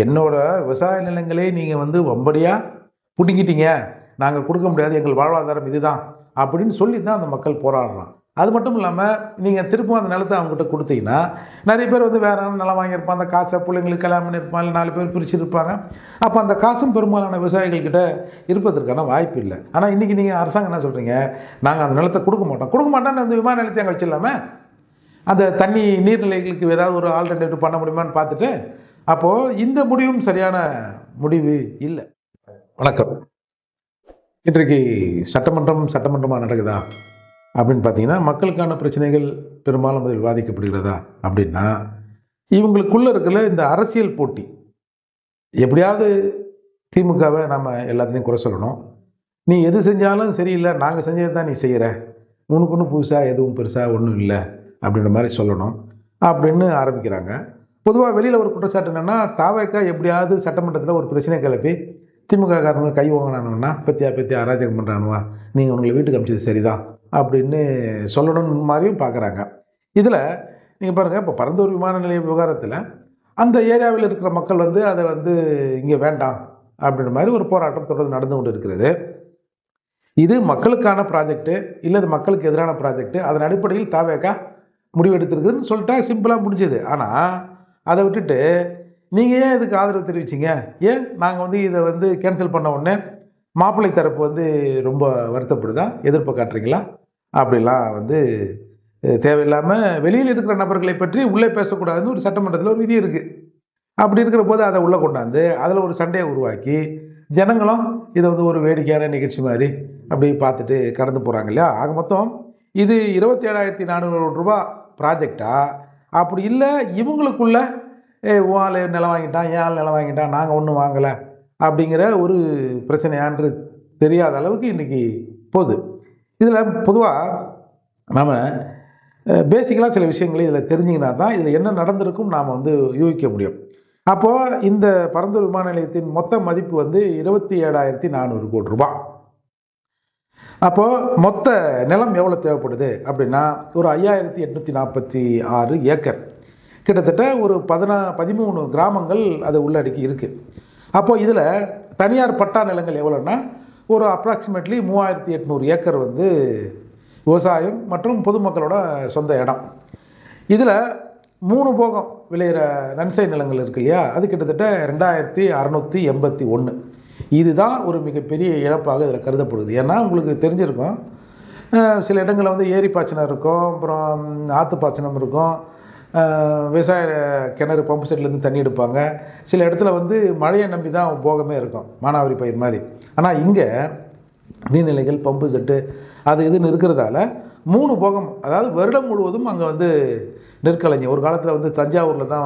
என்னோட விவசாய நிலங்களே நீங்கள் வம்படியாக பிடுங்கிட்டீங்க, நாங்கள் கொடுக்க முடியாது, எங்கள் வாழ்வாதாரம் இதுதான் அப்படின்னு சொல்லி தான் அந்த மக்கள் போராடுறான். அது மட்டும் இல்லாமல் நீங்கள் திருப்பும் அந்த நிலத்தை அவங்ககிட்ட கொடுத்தீங்கன்னா, நிறைய பேர் வேற நிலம் வாங்கியிருப்பான், அந்த காசை பிள்ளைங்களுக்கு கல்யாணம் பண்ணியிருப்பாங்க, இல்லை 4 பேர் பிரிச்சுருப்பாங்க. அப்போ அந்த காசும் பெரும்பாலான விவசாயிகள்கிட்ட இருப்பதற்கான வாய்ப்பு இல்லை. ஆனால் இன்றைக்கி நீங்கள் அரசாங்கம் என்ன சொல்கிறீங்க, நாங்கள் அந்த நிலத்தை கொடுக்க மாட்டோம்னு அந்த விமான நிலையத்தை அங்கே வச்சிடலாமே, அந்த தண்ணி நீர்நிலைகளுக்கு ஏதாவது ஒரு ஆல்டர்னேட்டிவ் பண்ண முடியுமான்னு பார்த்துட்டு, அப்போது இந்த முடிவும் சரியான முடிவு இல்லை. வணக்கம். இன்றைக்கு சட்டமன்றமாக நடக்குதா அப்படின்னு பார்த்தீங்கன்னா, மக்களுக்கான பிரச்சனைகள் பெரும்பாலும் அதில் விவாதிக்கப்படுகிறதா அப்படின்னா, இவங்களுக்குள்ள இருக்கிற இந்த அரசியல் போட்டி, எப்படியாவது திமுகவை நம்ம எல்லாத்துலேயும் குறை சொல்லணும். நீ எது செஞ்சாலும் சரியில்லை, நாங்கள் செஞ்சது தான் நீ செய்கிற, உனக்கு ஒன்றும் புதுசாக எதுவும் பெருசாக ஒன்றும் இல்லை அப்படின்ற மாதிரி சொல்லணும் அப்படின்னு ஆரம்பிக்கிறாங்க. பொதுவாக வெளியில் ஒரு குற்றச்சாட்டு என்னென்னா, தாவேக்கா எப்படியாவது சட்டமன்றத்தில் ஒரு பிரச்சனை கிளப்பி திமுக காரங்க கை வாங்கினானுன்னா பத்தியா அராஜகம் பண்ணுறானுவா, நீங்கள் உங்களை வீட்டுக்கு அமிச்சது சரிதான் அப்படின்னு சொல்லணும்னு மாதிரியும் பார்க்குறாங்க. இதில் நீங்கள் பாருங்கள், இப்போ பரந்தூர் விமான நிலைய விவகாரத்தில் அந்த ஏரியாவில் இருக்கிற மக்கள் அதை இங்கே வேண்டாம் அப்படின்ற மாதிரி ஒரு போராட்டம் தொடர்ந்து நடந்து கொண்டு இருக்கிறது. இது மக்களுக்கான ப்ராஜெக்ட்டு இல்லை, இது மக்களுக்கு எதிரான ப்ராஜெக்ட்டு, அதன் அடிப்படையில் தாவேக்கா முடிவெடுத்திருக்குதுன்னு சொல்லிட்டா சிம்பிளாக முடிஞ்சது. ஆனால் அதை விட்டுட்டு நீங்கள் ஏன் இதுக்கு ஆதரவு தெரிவிச்சிங்க, ஏன் நாங்கள் இதை கேன்சல் பண்ண உடனே மாப்பிள்ளை தரப்பு ரொம்ப வருத்தப்படுதா, எதிர்ப்பு காட்டுறீங்களா, அப்படிலாம் தேவையில்லாமல் வெளியில் இருக்கிற நபர்களை பற்றி உள்ளே பேசக்கூடாதுன்னு ஒரு சட்டமன்றத்தில் ஒரு விதி இருக்குது. அப்படி இருக்கிற போது அதை உள்ளே கொண்டாந்து அதில் ஒரு சண்டையை உருவாக்கி ஜனங்களும் இதை ஒரு வேடிக்கையான நிகழ்ச்சி மாதிரி அப்படி பார்த்துட்டு கடந்து போகிறாங்க இல்லையா. ஆக மொத்தம் இது 27,400 ரூபா ப்ராஜெக்டா, அப்படி இல்லை இவங்களுக்குள்ள உன் நிலம் வாங்கிட்டான், ஏன் நிலம் வாங்கிட்டான், நாங்கள் ஒன்றும் வாங்கலை அப்படிங்கிற ஒரு பிரச்சனையான்று தெரியாத அளவுக்கு இன்றைக்கி போகுது. இதில் பொதுவாக நாம் பேசிக்கலாக சில விஷயங்களை இதில் தெரிஞ்சிங்கன்னா தான் இதில் என்ன நடந்திருக்கும் நாம் யூகிக்க முடியும். அப்போது இந்த பரந்தூர் விமான நிலையத்தின் மொத்த மதிப்பு 27,400 கோடி ரூபாய். அப்போது மொத்த நிலம் எவ்வளோ தேவைப்படுது அப்படின்னா, ஒரு 5,846 ஏக்கர், கிட்டத்தட்ட ஒரு 13 கிராமங்கள் அது உள்ளடக்கி இருக்குது. அப்போது இதில் தனியார் பட்டா நிலங்கள் எவ்வளோன்னா, ஒரு அப்ராக்சிமேட்லி 3,800 ஏக்கர் விவசாயம் மற்றும் பொதுமக்களோட சொந்த இடம். இதில் 3 போகம் விளையிற நன்சை நிலங்கள் இருக்கு இல்லையா, அது கிட்டத்தட்ட 2,681. இதுதான் ஒரு மிகப்பெரிய இழப்பாக இதில் கருதப்படுது. ஏன்னா உங்களுக்கு தெரிஞ்சிருக்கும், சில இடங்களில் ஏரி பாய்ச்சனம் இருக்கும், அப்புறம் ஆற்று பாய்ச்சனம் இருக்கும், விவசாய கிணறு பம்பு செட்லேருந்து தண்ணி எடுப்பாங்க. சில இடத்துல மழையை நம்பி தான் போகமே இருக்கும், மானாவாரி பயிர் மாதிரி. ஆனால் இங்கே நீர்நிலைகள், பம்பு செட்டு, அது இதுன்னு இருக்கிறதால 3 போகம், அதாவது வருடம் முழுவதும் அங்கே நெற்களஞ்சி. ஒரு காலத்தில் தஞ்சாவூரில் தான்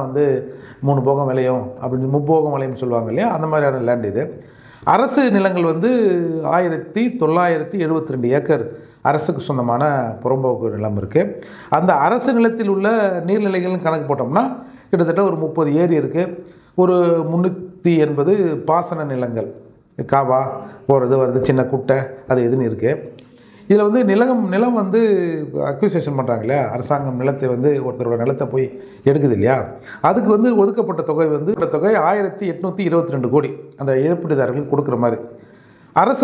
3 போகம் விளையும் அப்படின்னு, முப்போகம் விளையும் சொல்லுவாங்க இல்லையா, அந்த மாதிரியான லேண்ட் இது. அரசு நிலங்கள் 1,972 ஏக்கர் அரசுக்கு சொந்தமான புறம்போக்கு நிலம் இருக்குது. அந்த அரசு நிலத்தில் உள்ள நீர்நிலைகள்னு கணக்கு போட்டோம்னா கிட்டத்தட்ட ஒரு 30 ஏரி இருக்குது, ஒரு 380 பாசன நிலங்கள், காவா போகிறது வருது, சின்ன குட்டை, அது இதுன்னு இருக்குது. இதில் நிலம் அக்விசேஷன் பண்ணுறாங்க இல்லையா, அரசாங்கம் நிலத்தை ஒருத்தரோட நிலத்தை போய் எடுக்குது இல்லையா, அதுக்கு ஒதுக்கப்பட்ட தொகை தொகை 1,822 கோடி அந்த இழப்பீடுதாரர்களுக்கு கொடுக்குற மாதிரி. அரசு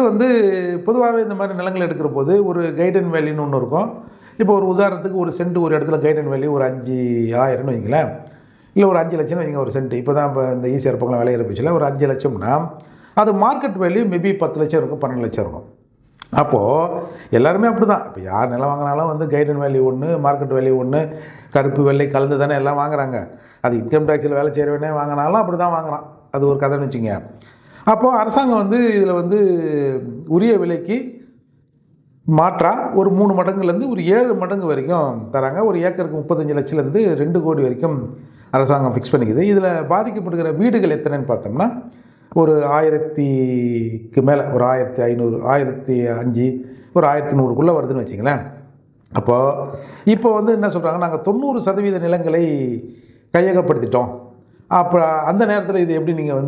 பொதுவாகவே இந்த மாதிரி நிலங்கள் எடுக்கிற போது ஒரு கைடன் வேல்யூன்னு ஒன்று இருக்கும். இப்போ ஒரு உதாரணத்துக்கு ஒரு சென்ட் ஒரு இடத்துல கைடன் வேல்யூ ஒரு 5,000 வைங்களேன், இல்லை ஒரு 5 லட்சம் வைங்க ஒரு சென்ட். இப்போ தான் இந்த ஈஸியாக பக்கம் விலை இருப்பிச்சில்ல, ஒரு 5 லட்சம்னா அது மார்க்கெட் வேல்யூ மேபி 10 லட்சம் இருக்கும், 12 லட்சம் இருக்கும். அப்போது எல்லாருமே அப்படி தான். இப்போ யார் நிலம் வாங்கினாலும் கைடன் வேல்யூ ஒன்று, மார்க்கெட் வேல்யூ ஒன்று, கருப்பு வெள்ளை கலந்து தானே எல்லாம் வாங்குறாங்க. அது இன்கம் டேக்ஸில் வேலை செய்கிறவனே வாங்கினாலும் அப்படி தான் வாங்குறான், அது ஒரு கதைன்னு வச்சுங்க. அப்போது அரசாங்கம் இதில் உரிய விலைக்கு மாற்றாக ஒரு 3 மடங்குலேருந்து ஒரு 7 மடங்கு வரைக்கும் தராங்க. ஒரு ஏக்கருக்கு 35 லட்சத்துலேருந்து 2 கோடி வரைக்கும் அரசாங்கம் ஃபிக்ஸ் பண்ணிக்குது. இதில் பாதிக்கப்படுகிற வீடுகள் எத்தனைன்னு பார்த்தோம்னா ஒரு 1000க்கு மேலே, ஒரு 1,500, 1,005, ஒரு 1,100க்குள்ளே வருதுன்னு வச்சிங்களேன். அப்போது இப்போ என்ன சொல்கிறாங்க, நாங்கள் 90% நிலங்களை கையகப்படுத்திட்டோம். அப்போ அந்த நேரத்தில் இது எப்படி நீங்கள்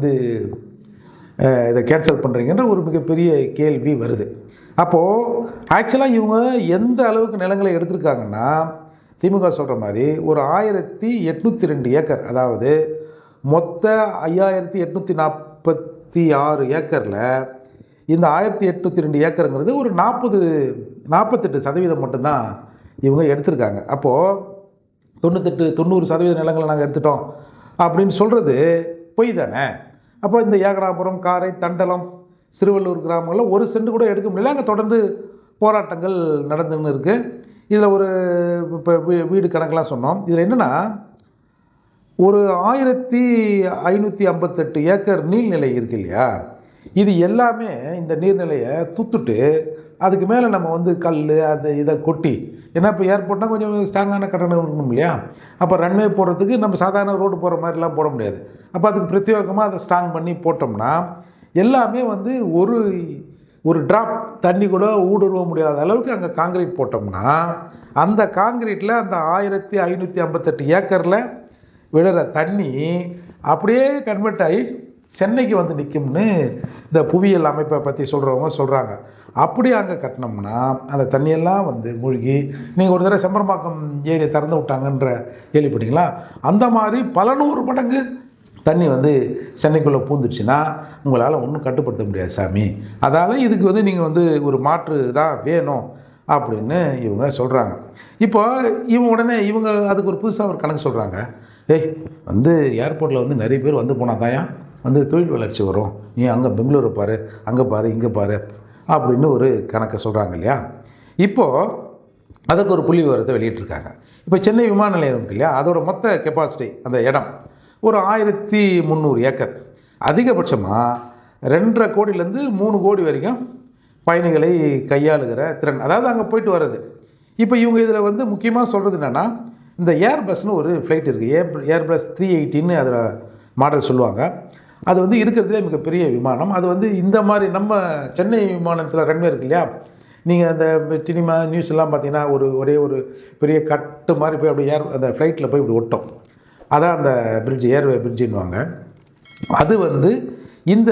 இதை கேன்சல் பண்ணுறீங்கன்ற ஒரு மிகப்பெரிய கேள்வி வருது. அப்போது ஆக்சுவலாக இவங்க எந்த அளவுக்கு நிலங்களை எடுத்திருக்காங்கன்னா, திமுக சொல்கிற மாதிரி ஒரு 1,802 ஏக்கர், அதாவது மொத்த 5846 ஏக்கரில் இந்த 1802 ஏக்கருங்கிறது ஒரு 48% மட்டும்தான் இவங்க எடுத்திருக்காங்க. அப்போது 90% நிலங்களை நாங்கள் எடுத்துட்டோம் அப்படின்னு சொல்கிறது பொய் தானே. அப்போ இந்த ஏகனாபுரம், காரை, தண்டலம், சிறுவள்ளூர் கிராமங்களில் ஒரு சென்ட் கூட எடுக்க முடியல. அங்கே தொடர்ந்து போராட்டங்கள் நடந்துன்னு இருக்குது. இதில் ஒரு இப்போ வீடு கணக்கெலாம் சொன்னோம். இதில் என்னென்னா ஒரு 1558 ஏக்கர் நீர்நிலை இருக்கு இல்லையா, இது எல்லாமே இந்த நீர்நிலையை தூத்துட்டு அதுக்கு மேலே நம்ம வந்து கல் இதை கொட்டி, ஏன்னா இப்போ ஏர்போர்ட்னா கொஞ்சம் ஸ்ட்ராங்கான கட்டணம் இருக்கணும் இல்லையா. அப்போ ரன்வே போடுறதுக்கு நம்ம சாதாரண ரோடு போகிற மாதிரிலாம் போட முடியாது. அப்போ அதுக்கு பிரத்யேகமாக அதை ஸ்ட்ராங் பண்ணி போட்டோம்னா எல்லாமே வந்து ஒரு ட்ராப் தண்ணி கூட ஊடுருவ முடியாத அளவுக்கு அங்கே காங்கிரீட் போட்டோம்னா அந்த காங்கிரீட்டில் அந்த 1558 ஏக்கரில் விழுற தண்ணி அப்படியே கன்வெர்ட் ஆகி சென்னைக்கு வந்து நிற்கும்னு இந்த புவியியல் அமைப்பை பற்றி சொல்கிறவங்க சொல்கிறாங்க. அப்படி அங்கே கட்டினோம்னா அந்த தண்ணியெல்லாம் வந்து மூழ்கி, நீங்கள் ஒரு தடவை செம்பரம்பாக்கம் ஏரியை திறந்து விட்டாங்கன்ற கேள்விப்பட்டீங்களா, அந்த மாதிரி பல 100 மடங்கு தண்ணி வந்து சென்னைக்குள்ளே பூந்துடுச்சுன்னா உங்களால் ஒன்றும் கட்டுப்படுத்த முடியாது சாமி. அதால் இதுக்கு வந்து நீங்கள் வந்து ஒரு மாற்று தான் வேணும் அப்படின்னு இவங்க சொல்கிறாங்க. இப்போ இவங்க அதுக்கு ஒரு புதுசாக ஒரு கணக்கு சொல்கிறாங்க. வந்து ஏர்போர்ட்டில் வந்து நிறைய பேர் வந்து போனால் தாயா வந்து தொழில் வளர்ச்சி வரும், நீ அங்கே பெங்களூரை பாரு, அங்கே பாரு, இங்கே பாரு அப்படின்னு ஒரு கணக்கை சொல்கிறாங்க இல்லையா. இப்போது அதுக்கு ஒரு புள்ளி விவரத்தை வெளியிட்டிருக்காங்க. இப்போ சென்னை விமான நிலையம் இருக்கு இல்லையா, அதோட மொத்த கெப்பாசிட்டி அந்த இடம் ஒரு 1300 ஏக்கர். அதிகபட்சமாக 2.5 கோடியிலேருந்து 3 கோடி வரைக்கும் பயணிகளை கையாளுகிற திறன், அதாவது அங்கே போயிட்டு வர்றது. இப்போ இவங்க இதில் வந்து முக்கியமாக சொல்கிறது என்னென்னா, இந்த ஏர்பஸ்னு ஒரு ஃப்ளைட் இருக்குது, ஏர்பஸ் 380ன்னு அதில் மாடல் சொல்லுவாங்க. அது வந்து இருக்கிறதுலே மிகப்பெரிய விமானம். அது வந்து இந்த மாதிரி நம்ம சென்னை விமானத்தில் ரன்வே இருக்கு இல்லையா, நீங்கள் அந்த சினிமா நியூஸ் எல்லாம் பார்த்தீங்கன்னா ஒரே ஒரு பெரிய கட்டு மாதிரி போய் அப்படி அந்த ஃப்ளைட்டில் போய் இப்படி ஒட்டும், அதான் அந்த பிரிட்ஜ், ஏர்வே பிரிட்ஜுன்னுவாங்க. அது வந்து இந்த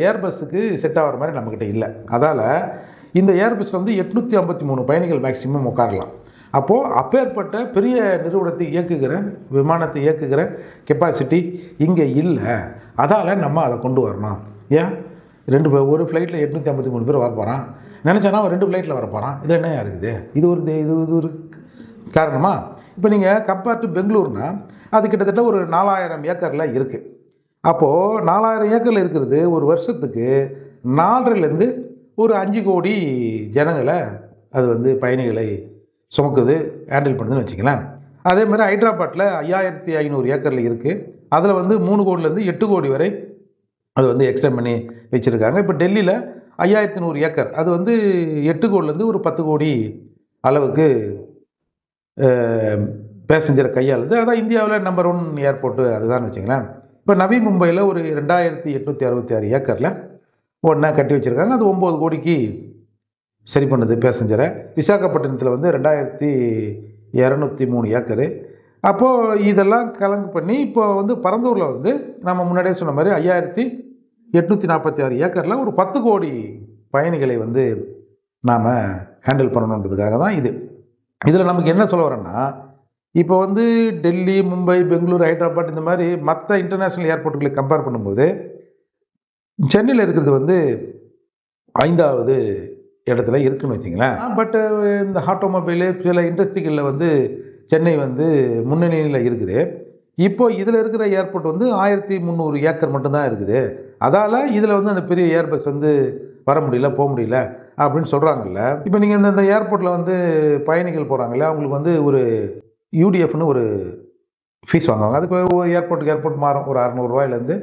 ஏர்பஸ்ஸுக்கு செட் ஆகிற மாதிரி நம்மக்கிட்ட இல்லை. அதால் இந்த ஏர்பஸ்ஸில் வந்து 853 பயணிகள் மேக்சிமம் உட்காரலாம். அப்போது அப்பேற்பட்ட பெரிய நிறுவனத்தை இயக்குகிற, விமானத்தை இயக்குகிற கெப்பாசிட்டி இங்கே இல்லை. அதால் நம்ம அதை கொண்டு வரணும். ஏன் ஒரு ஃப்ளைட்டில் 853 பேர் வரப்போகிறான் நினச்சானா அவன் 2 ஃப்ளைட்டில் வரப்போகிறான், இது என்ன இருக்குது, இது ஒரு காரணமா. இப்போ நீங்கள் கம்பேர் டு பெங்களூர்னா அது கிட்டத்தட்ட ஒரு 4000 ஏக்கரில் இருக்குது. அப்போது 4000 ஏக்கரில் இருக்கிறது ஒரு வருஷத்துக்கு 4.5லேருந்து ஒரு 5 கோடி ஜனங்களை அது வந்து பயணிகளை சுமக்குது, ஹேண்டில் பண்ணுதுன்னு வச்சுக்கலாம். அதே மாதிரி ஹைதராபாத்தில் 5500 ஏக்கரில் இருக்குது. அதில் வந்து 3 கோடியிலேருந்து 8 கோடி வரை அது வந்து எக்ஸ்டெண்ட் பண்ணி வச்சுருக்காங்க. இப்போ டெல்லியில் 5100 ஏக்கர், அது வந்து 8 கோடியிலேருந்து ஒரு 10 கோடி அளவுக்கு பேசஞ்சரை கையாளுது. அதான் இந்தியாவில் நம்பர் 1 ஏர்போர்ட்டு அதுதான் வச்சுங்களேன். இப்போ நவி மும்பையில் ஒரு 2866 ஏக்கரில் ஒன்றா கட்டி வச்சுருக்காங்க. அது 9 கோடிக்கு சரி பண்ணுது பேசஞ்சரை. விசாகப்பட்டினத்தில் வந்து 2203 ஏக்கரு. அப்போது இதெல்லாம் கலங்கு பண்ணி இப்போ வந்து பரந்தூரில் வந்து நம்ம முன்னாடியே சொன்ன மாதிரி 5846 ஏக்கரில் ஒரு 10 கோடி பயணிகளை வந்து நாம் ஹேண்டில் பண்ணணுன்றதுக்காக தான் இது. இதில் நமக்கு என்ன சொல்ல வரேன்னா, இப்போ வந்து டெல்லி, மும்பை, பெங்களூர், ஹைதராபாத் இந்த மாதிரி மற்ற இன்டர்நேஷ்னல் ஏர்போர்ட்டுகளை கம்பேர் பண்ணும்போது சென்னையில் இருக்கிறது வந்து 5வது இடத்துல இருக்குன்னு வச்சிங்களேன். பட் இந்த ஆட்டோமொபைலு சில இண்டஸ்ட்ரிகளில் வந்து சென்னை வந்து முன்னணியில் இருக்குது. இப்போ இதில் இருக்கிற ஏர்போர்ட் வந்து 1300 ஏக்கர் மட்டும்தான் இருக்குது. அதால் இதில் வந்து அந்த பெரிய ஏர்பஸ் வந்து வர முடியல, போக முடியல அப்படின்னு சொல்கிறாங்கல்ல. இப்போ நீங்கள் இந்த ஏர்போர்ட்டில் வந்து பயணிகள் போகிறாங்கல்ல, அவங்களுக்கு வந்து ஒரு யூடிஎஃப்னு ஒரு ஃபீஸ் வாங்குவாங்க. அதுக்கு ஒரு ஏர்போர்ட் மாறும், ஒரு 600 ரூபாயிலேருந்து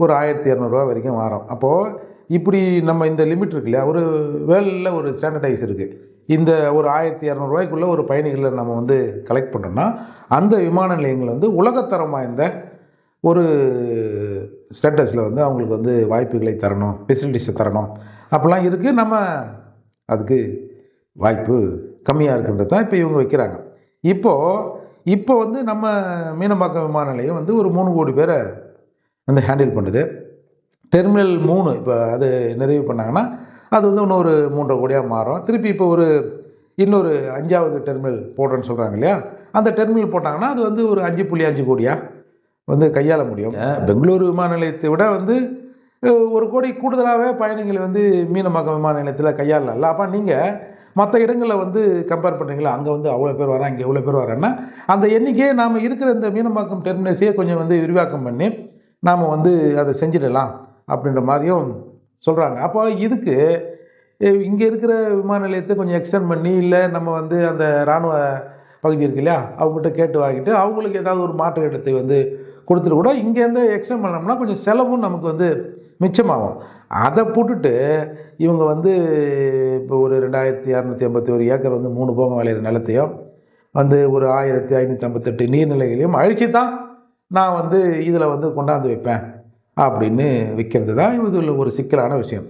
ஒரு 1200 வரைக்கும் மாறும். அப்போது இப்படி நம்ம இந்த லிமிட் இருக்கு இல்லையா, ஒரு வேர்ல்டில் ஒரு ஸ்டாண்டர்டைஸ் இருக்குது. இந்த ஒரு 1200 ரூபாய்க்குள்ளே ஒரு பயணிகளை நம்ம வந்து கலெக்ட் பண்ணோம்னா அந்த விமான நிலையங்கள் வந்து உலகத்தரம் வாய்ந்த ஒரு ஸ்டேட்டஸில் வந்து அவங்களுக்கு வந்து வாய்ப்புகளை தரணும், ஃபெசிலிட்டிஸை தரணும் அப்படிலாம் இருக்குது. நம்ம அதுக்கு வாய்ப்பு கம்மியாக இருக்குன்றது தான் இப்போ இவங்க வைக்கிறாங்க. இப்போ வந்து நம்ம மீனம்பாக்கம் விமான நிலையம் வந்து ஒரு 3 கோடி பேரை வந்து ஹேண்டில் பண்ணுது. டெர்மினல் 3 இப்போ அது நிறைவு பண்ணாங்கன்னா அது வந்து இன்னொரு 3.5 கோடியாக மாறும். திருப்பி இப்போ இன்னொரு 5வது டெர்மினல் போடுறேன்னு சொல்கிறாங்க இல்லையா, அந்த டெர்மினல் போட்டாங்கன்னா அது வந்து ஒரு 5.5 கோடியாக வந்து கையாள முடியும். பெங்களூரு விமான நிலையத்தை விட வந்து 1 கோடி கூடுதலாகவே பயணிகள் வந்து மீனம்பாக்கம் விமான நிலையத்தில் கையாளல. அப்போ நீங்கள் மற்ற இடங்களில் வந்து கம்பேர் பண்ணுறீங்களா, அங்கே வந்து அவ்வளோ பேர் வராங்க, இங்கே எவ்வளோ பேர் வராங்கன்னா அந்த எண்ணிக்கையை நாம் இருக்கிற இந்த மீனம்பாக்கம் டெர்மினஸையே கொஞ்சம் வந்து விரிவாக்கம் பண்ணி நாம் வந்து அதை செஞ்சிடலாம் அப்படின்ற மாதிரியும் சொல்கிறாங்க. அப்போ இதுக்கு இங்கே இருக்கிற விமான நிலையத்தை கொஞ்சம் எக்ஸ்டெண்ட் பண்ணி, இல்லை நம்ம வந்து அந்த இராணுவ பகுதி இருக்கு இல்லையா, அவங்ககிட்ட கேட்டு வாங்கிட்டு அவங்களுக்கு ஏதாவது ஒரு மாற்று இடத்தை வந்து கொடுத்துட்டு கூட இங்கேருந்து எக்ஸ்டெண்ட் பண்ணோம்னா கொஞ்சம் செலவும் நமக்கு வந்து மிச்சமாகும். அதை போட்டுட்டு இவங்க வந்து இப்போ ஒரு 2281 ஏக்கர் வந்து 3 போகம் விளையிற நிலத்தையும் வந்து ஒரு 1558 நீர்நிலைகளையும் அழிச்சு தான் நான் வந்து இதில் வந்து கொண்டாந்து வைப்பேன் அப்படின்னு விற்கிறது தான் இதில் ஒரு சிக்கலான விஷயம்.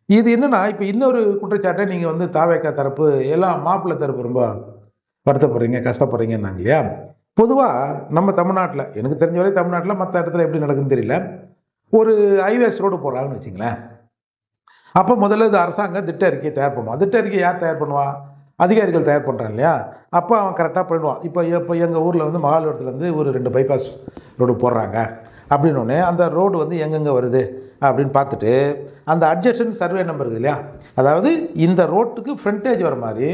இது என்னன்னா, இப்போ இன்னொரு குற்றச்சாட்டை நீங்கள் வந்து தாவேக்கா தரப்பு எல்லாம் மாப்பிள்ளை தரப்பு ரொம்ப வருத்தப்படுறீங்க, கஷ்டப்படுறீங்கன்னாங்க இல்லையா. பொதுவாக நம்ம தமிழ்நாட்டில், எனக்கு தெரிஞ்ச வரை தமிழ்நாட்டில், மற்ற இடத்துல எப்படி நடக்குதுன்னு தெரியல, ஒரு ஹைவேஸ் ரோடு போடுறாங்கன்னு வச்சுங்களேன். அப்போ முதல்ல இது அரசாங்கம் திட்ட அறிக்கையை தயார் பண்ணுவான். திட்ட அறிக்கை யார் தயார் பண்ணுவா? அதிகாரிகள் தயார் பண்ணுறான் இல்லையா. அப்போ அவன் கரெக்டாக பண்ணுவான். இப்போ எங்கள் ஊரில் வந்து மகாலிபுரத்துலேருந்து ஒரு 2 பைபாஸ் ரோடு போடுறாங்க அப்படின்னோடனே அந்த ரோடு வந்து எங்கெங்கே வருது அப்படின்னு பார்த்துட்டு அந்த அட்ஜஸ்டன் சர்வே நம்பர் இருக்குது இல்லையா, அதாவது இந்த ரோட்டுக்கு ஃப்ரண்டேஜ் வர மாதிரி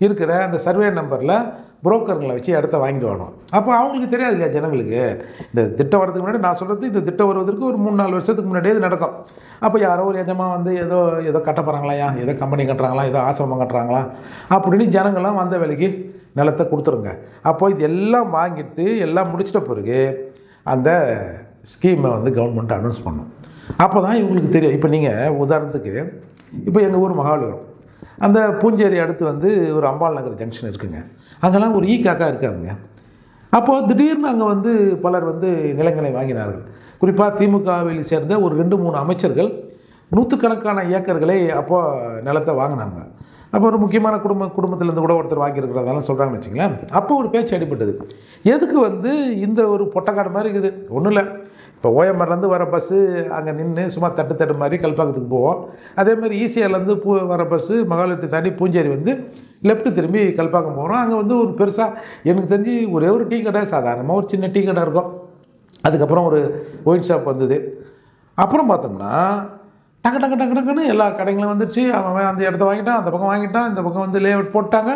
இருக்கிற அந்த சர்வே நம்பரில் புரோக்கருங்களை வச்சு இடத்த வாங்கிட்டு வரணும். அப்போ அவங்களுக்கு தெரியாது இல்லையா ஜனங்களுக்கு. இந்த திட்டம் வரதுக்கு முன்னாடி, நான் சொல்கிறது இந்த திட்டம் வருவதற்கு ஒரு 3-4 வருஷத்துக்கு முன்னாடியே இது நடக்கும். அப்போ யாரோ ஒரு எஜமா வந்து ஏதோ கட்ட போகிறாங்களா, ஏதோ கம்பெனி கட்டுறாங்களா, ஏதோ ஆசிரமம் கட்டுறாங்களா அப்படின்னு ஜனங்கள்லாம் வந்த வேலைக்கு நிலத்தை கொடுத்துருங்க. அப்போ இது எல்லாம் வாங்கிட்டு எல்லாம் முடிச்சிட்ட பிறகு அந்த ஸ்கீமை வந்து கவர்மெண்ட் அனௌன்ஸ் பண்ணும். அப்போ தான் இவங்களுக்கு தெரியும். இப்போ நீங்கள் உதாரணத்துக்கு இப்போ எங்கள் ஊர் மகாபலிபுரம், அந்த பூஞ்சேரி அடுத்து வந்து ஒரு அம்பாள் நகர் ஜங்ஷன் இருக்குங்க. அங்கெல்லாம் ஒரு காக்கா இருக்காருங்க. அப்போது திடீர்னு அங்கே வந்து பலர் வந்து நிலங்களை வாங்கினார்கள். குறிப்பாக திமுகவில் சேர்ந்த ஒரு 2-3 அமைச்சர்கள் நூற்றுக்கணக்கான ஏக்கர்களை அப்போ நிலத்தை வாங்கினாங்க. அப்போ ஒரு முக்கியமான குடும்பத்திலேருந்து கூட ஒருத்தர் வாங்கியிருக்கிறதாலும் சொல்கிறாங்கன்னு வச்சுங்களேன். அப்போ ஒரு பேச்சு அடிபட்டது. எதுக்கு வந்து இந்த ஒரு பொட்டக்காடு மாதிரி இருக்குது, ஒன்றும் இல்லை, இப்போ ஓஎம்ஆர்லேருந்து வர பஸ்ஸு அங்கே நின்று சும்மா தட்டு மாதிரி கல்பாக்கத்துக்கு போவோம். அதேமாதிரி ஈசிஆர்லேருந்து வர பஸ்ஸு மகாலிபுரத்தை தாண்டி பூஞ்சேரி வந்து லெஃப்ட்டு திரும்பி கல்பாக்கம் போகிறோம். அங்கே வந்து ஒரு பெருசாக எனக்கு தெரிஞ்சு ஒரே ஒரு டீ கடை, சாதாரணமாக ஒரு சின்ன டீ கடை இருக்கும். அதுக்கப்புறம் ஒரு ஒயின் ஷாப் வந்தது. அப்புறம் பார்த்தோம்னா டக்குன்னு எல்லா கடைகளும் வந்துடுச்சு. அவன் அந்த இடத்த வாங்கிட்டான், அந்த பக்கம் வாங்கிட்டான், இந்த பக்கம் வந்து லேஅவுட் போட்டாங்க.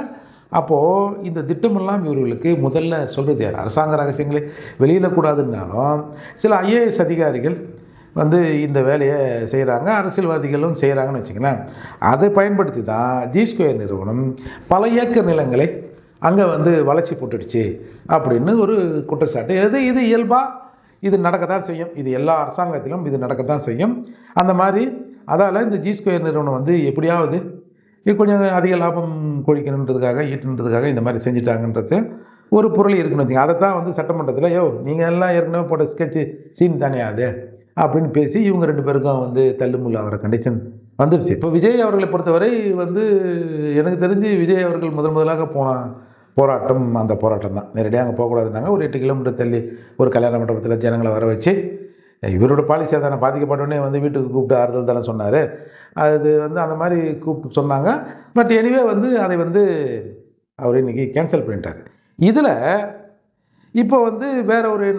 அப்போது இந்த திட்டமெல்லாம் இவர்களுக்கு முதல்ல சொல்கிறது யார்? அரசாங்க ரகசியங்களை வெளியிடக்கூடாதுன்னாலும் சில ஐஏஎஸ் அதிகாரிகள் வந்து இந்த வேலையை செய்கிறாங்க, அரசியல்வாதிகளும் செய்கிறாங்கன்னு வச்சுங்களேன். அதை பயன்படுத்தி தான் ஜி2 நிறுவனம் பல ஏக்கர் நிலங்களை அங்கே வந்து வளர்ச்சி போட்டுடுச்சு அப்படின்னு ஒரு குற்றச்சாட்டு. இது இயல்பாக இது நடக்கத்தான் செய்யும். இது எல்லா அரசாங்கத்திலும் இது நடக்கத்தான் செய்யும். அந்த மாதிரி அதால் இந்த ஜி2 நிறுவனம் வந்து எப்படியாவது கொஞ்சம் அதிக லாபம் கொழிக்கணுன்றதுக்காக, ஈட்டுன்றதுக்காக இந்த மாதிரி செஞ்சுட்டாங்கன்றது ஒரு பொருள் இருக்குன்னு வச்சுங்க. அதை தான் வந்து சட்டமன்றத்தில் நீங்கள் எல்லாம் ஏற்கனவே போட்ட ஸ்கெட்சு சீன் தானே அது அப்படின்னு பேசி இவங்க 2 பேருக்கும் வந்து தள்ளுமுள்ள ஆகிற கண்டிஷன் வந்துடுச்சு. இப்போ விஜய் அவர்களை பொறுத்தவரை வந்து எனக்கு தெரிஞ்சு விஜய் அவர்கள் முதலாக போன போராட்டம் அந்த போராட்டம் தான். நேரடியாக அங்கே போகக்கூடாதுன்னாங்க. ஒரு 8 கிலோமீட்டர் தள்ளி ஒரு கல்யாண மண்டபத்தில் ஜனங்களை வர வச்சு, இவரோட பாலிசியாக தானே பாதிக்கப்பட்டோடனே வந்து வீட்டுக்கு கூப்பிட்டு ஆறுதல் தானே சொன்னார். அது வந்து அந்த மாதிரி கூப்பிட்டு சொன்னாங்க. பட் எனிவே வந்து அதை வந்து அவர் இன்றைக்கி கேன்சல் பண்ணிட்டார். இதில் இப்போ வந்து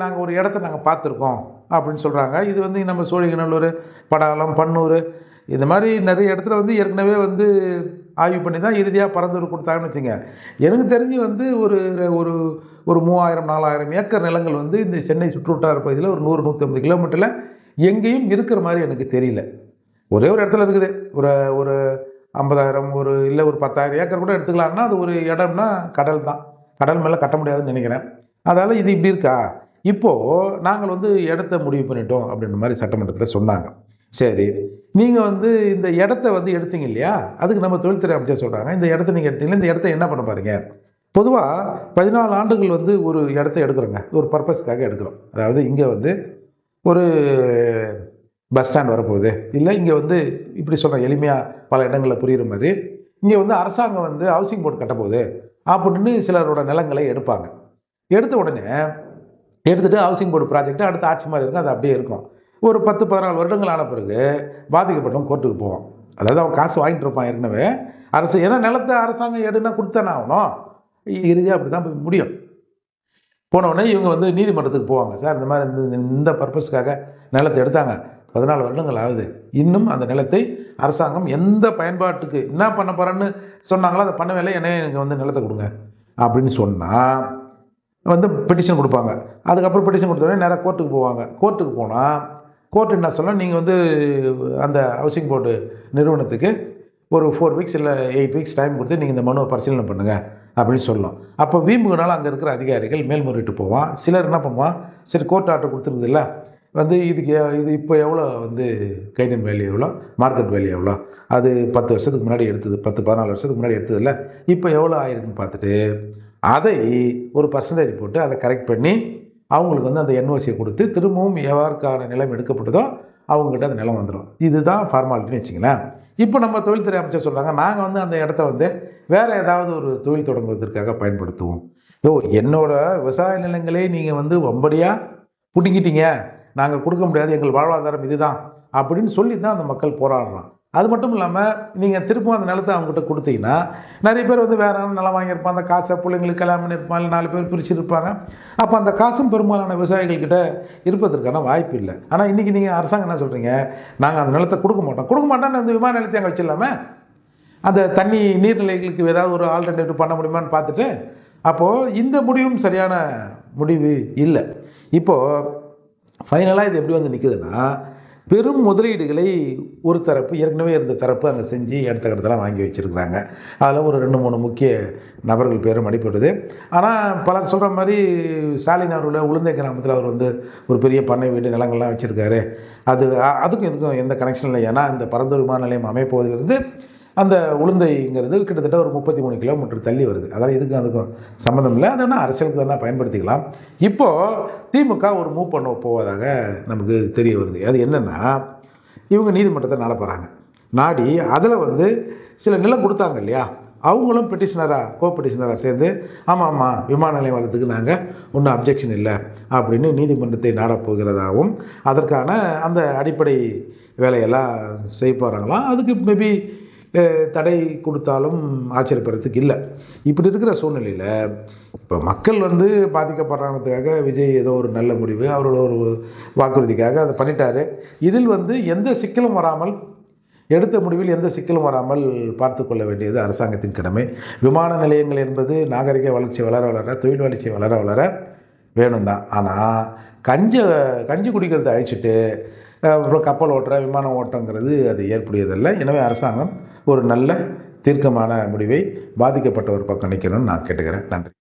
நாங்கள் ஒரு இடத்த நாங்கள் பார்த்துருக்கோம் அப்படின்னு சொல்கிறாங்க. இது வந்து நம்ம சோழிங்கநல்லூர், படாலம், பன்னூர் இந்த மாதிரி நிறைய இடத்துல வந்து ஏற்கனவே வந்து ஆய்வு பண்ணி தான் இறுதியாக பரந்தூர் கொடுத்தாங்கன்னு வச்சுங்க. எனக்கு தெரிஞ்சு வந்து ஒரு ஒரு ஒரு 3000-4000 ஏக்கர் நிலங்கள் வந்து இந்த சென்னை சுற்றுவட்டார பகுதியில் ஒரு 100-150 கிலோமீட்டரில் எங்கேயும் இருக்கிற மாதிரி எனக்கு தெரியல. ஒரே ஒரு இடத்துல இருக்குது. ஒரு 50,000 இல்லை ஒரு 10,000 ஏக்கர் கூட எடுத்துக்கலாம்னா அது ஒரு இடம்னா கடல் தான். கடல் மேலே கட்ட முடியாதுன்னு நினைக்கிறேன். அதனால் இது இப்படி இருக்கா. இப்போது நாங்கள் வந்து இடத்த முடிவு பண்ணிட்டோம் அப்படின்ற மாதிரி சட்டமன்றத்தில் சொன்னாங்க. சரி, நீங்கள் வந்து இந்த இடத்த வந்து எடுத்தீங்க இல்லையா, அதுக்கு நம்ம தொழில்துறை அமைச்சர் சொல்கிறாங்க, இந்த இடத்த நீங்கள் எடுத்தீங்கன்னா இந்த இடத்த என்ன பண்ண பாருங்க. பொதுவாக 14 ஆண்டுகள் வந்து ஒரு இடத்த எடுக்கிறோங்க, ஒரு பர்பஸ்க்காக எடுக்கிறோம். அதாவது இங்கே வந்து ஒரு பஸ் ஸ்டாண்ட் வரப்போகுது, இல்லை இங்கே வந்து இப்படி சொல்கிறேன் எளிமையாக பல இடங்களில் புரிகிற மாதிரி, இங்கே வந்து அரசாங்கம் வந்து ஹவுசிங் போர்டு கட்டப்போகுது அப்படின்னு சிலரோட நிலங்களை எடுப்பாங்க. எடுத்த உடனே எடுத்துகிட்டு ஹவுசிங் போர்டு ப்ராஜெக்ட் அடுத்த ஆட்சி மாதிரி இருக்கும், அது அப்படியே இருக்கும். ஒரு 10-14 வருடங்கள் ஆன பிறகு பாதிக்கப்பட்டவங்க கோர்ட்டுக்கு போவோம். அதாவது அவன் காசு வாங்கிட்டு இருப்பான் ஏற்கனவே அரசு. ஏன்னா நிலத்தை அரசாங்கம் எடுனா கொடுத்தானே ஆகணும். இறுதியாக அப்படி தான் போய் முடியும். போனவுடனே இவங்க வந்து நீதிமன்றத்துக்கு போவாங்க. சார் இந்த மாதிரி இந்த பர்பஸ்க்காக நிலத்தை எடுத்தாங்க, 14 வருடங்கள் ஆகுது, இன்னும் அந்த நிலத்தை அரசாங்கம் எந்த பயன்பாட்டுக்கு என்ன பண்ண போகிறேன்னு சொன்னாங்களோ அதை பண்ணவே இல்லை, எனக்கு வந்து நிலத்தை கொடுங்க அப்படின்னு சொன்னால் வந்து பெட்டிஷன் கொடுப்பாங்க. அதுக்கப்புறம் பெட்டிஷன் கொடுத்தோடனே நேராக கோர்ட்டுக்கு போவாங்க. கோர்ட்டுக்கு போனால் கோர்ட் என்ன சொல்ல, நீங்கள் வந்து அந்த ஹவுசிங் போர்டு நிறுவனத்துக்கு ஒரு 4 வீக்ஸ் இல்லை 8 வீக்ஸ் டைம் கொடுத்து நீங்கள் இந்த மனுவை பரிசீலனை பண்ணுங்கள் அப்படின்னு சொல்லலாம். அப்போ வீம்புனால அங்கே இருக்கிற அதிகாரிகள் மேல்முறையிட்டு போவான். சிலர் என்ன பண்ணுவான், சரி கோர்ட் ஆர்டர் கொடுத்துருக்குது இல்லை, வந்து இது இப்போ எவ்வளோ வந்து கைடன் வேல்யூ எவ்வளோ, மார்க்கெட் வேல்யூ எவ்வளோ, அது 10 வருஷத்துக்கு முன்னாடி எடுத்தது, 10-14 வருஷத்துக்கு முன்னாடி எடுத்தது இல்லை, இப்போ எவ்வளோ ஆயிருக்குன்னு பார்த்துட்டு அதை ஒரு பர்சன்டேஜ் போட்டு அதை கரெக்ட் பண்ணி அவங்களுக்கு வந்து அந்த என்ஓசியை கொடுத்து திரும்பவும் எவ்வாறுக்கான நிலம் எடுக்கப்பட்டதோ அவங்ககிட்ட அந்த நிலம் வந்துடும். இதுதான் ஃபார்மாலிட்டின்னு வச்சுங்களேன். இப்போ நம்ம தொழில்துறை அமைச்சர் சொல்கிறாங்க, நாங்கள் வந்து அந்த இடத்த வந்து வேறு ஏதாவது ஒரு தொழில் தொடங்குவதற்காக பயன்படுத்துவோம். என்னோட விவசாய நிலங்களே நீங்கள் வந்து வம்படியாக பிடிங்கிட்டீங்க, நாங்கள் கொடுக்க முடியாது, எங்கள் வாழ்வாதாரம் இதுதான் அப்படின்னு சொல்லி தான் அந்த மக்கள் போராடுறான். அது மட்டும் இல்லாமல் நீங்கள் திருப்பும் அந்த நிலத்தை அவங்ககிட்ட கொடுத்தீங்கன்னா நிறைய பேர் வந்து வேற நிலம் வாங்கியிருப்பாங்க, அந்த காசை பிள்ளைங்களுக்கு கல்யாணம் பண்ணியிருப்பாங்க, 4 பேர் பிரிச்சுருப்பாங்க. அப்போ அந்த காசும் பெரும்பாலான விவசாயிகள்கிட்ட இருப்பதற்கான வாய்ப்பு இல்லை. ஆனால் இன்றைக்கி நீங்கள் அரசாங்கம் என்ன சொல்கிறீங்க, நாங்கள் அந்த நிலத்தை கொடுக்க மாட்டோம்னு அந்த விமான நிலையத்தை அங்கே வச்சிடலாமே, அந்த தண்ணி நீர்நிலைகளுக்கு ஏதாவது ஒரு ஆல்டர்னேட்டிவ் பண்ண முடியுமான்னு பார்த்துட்டு, அப்போது இந்த முடிவும் சரியான முடிவு இல்லை. இப்போது ஃபைனலாக இது எப்படி வந்து நிற்குதுன்னா, பெரும் முதலீடுகளை ஒரு தரப்பு, ஏற்கனவே இருந்த தரப்பு அங்கே செஞ்சு அடுத்த கட்டத்தெல்லாம் வாங்கி வச்சுருக்குறாங்க. அதில் ஒரு 2-3 முக்கிய நபர்கள் பேரும் அடிப்படுது. ஆனால் பலர் சொல்கிற மாதிரி ஸ்டாலின் அவர்கள் உளுந்தை கிராமத்தில் அவர் வந்து ஒரு பெரிய பண்ணை வீடு நிலங்கள்லாம் வச்சுருக்காரு, அதுக்கும் இதுக்கும் எந்த கனெக்ஷன் இல்லை. ஏன்னா இந்த பரந்தூர் விமான நிலையம் அமைப்பதிலிருந்து அந்த உளுந்தைங்கிறது கிட்டத்தட்ட ஒரு 33 கிலோமீட்டர் தள்ளி வருது. அதாவது இதுக்கும் அதுக்கும் சம்மந்தம் இல்லை, அதை வேணால் அரசியலுக்கு வேணால் பயன்படுத்திக்கலாம். இப்போது திமுக ஒரு மூவ் பண்ண போவதாக நமக்கு தெரிய வருது. அது என்னென்னா, இவங்க நீதிமன்றத்தை நாட போகிறாங்க. நாடி அதில் வந்து சில நிலம் கொடுத்தாங்க இல்லையா, அவங்களும் கோ பெட்டிஷனராக சேர்ந்து ஆமாம் விமான நிலையம் வரதுக்கு நாங்கள் ஒன்றும் அப்ஜெக்ஷன் இல்லை அப்படின்னு நீதிமன்றத்தை நாடப்போகிறதாகவும் அதற்கான அந்த அடிப்படை வேலையெல்லாம் செய்ய போகிறாங்களாம். அதுக்கு மேபி தடை கொடுத்தாலும் ஆச்சரியப்படுறதுக்கு இல்லை. இப்படி இருக்கிற சூழ்நிலையில் இப்போ மக்கள் வந்து பாதிக்கப்படுறாங்கிறதுக்காக விஜய் ஏதோ ஒரு நல்ல முடிவு, அவரோட ஒரு வாக்குறுதிக்காக அதை பண்ணிட்டாரு. இதில் வந்து எந்த சிக்கலும் வராமல், எடுத்த முடிவில் எந்த சிக்கலும் வராமல் பார்த்து கொள்ள வேண்டியது அரசாங்கத்தின் கடமை. விமான நிலையங்கள் என்பது நாகரிக வளர்ச்சி வளர தொழில் வளர்ச்சி வளர வேணும் தான். ஆனால் கஞ்சி குடிக்கிறத அழிச்சிட்டு அப்புறம் கப்பல் ஓட்டுற விமானம் ஓட்டங்கிறது அது ஏற்புடையதல்ல. எனவே அரசாங்கம் ஒரு நல்ல தீர்க்கமான முடிவை பாதிக்கப்பட்ட ஒரு பக்கம் நிற்கணும்னு நான் கேட்டுக்கிறேன். நன்றி.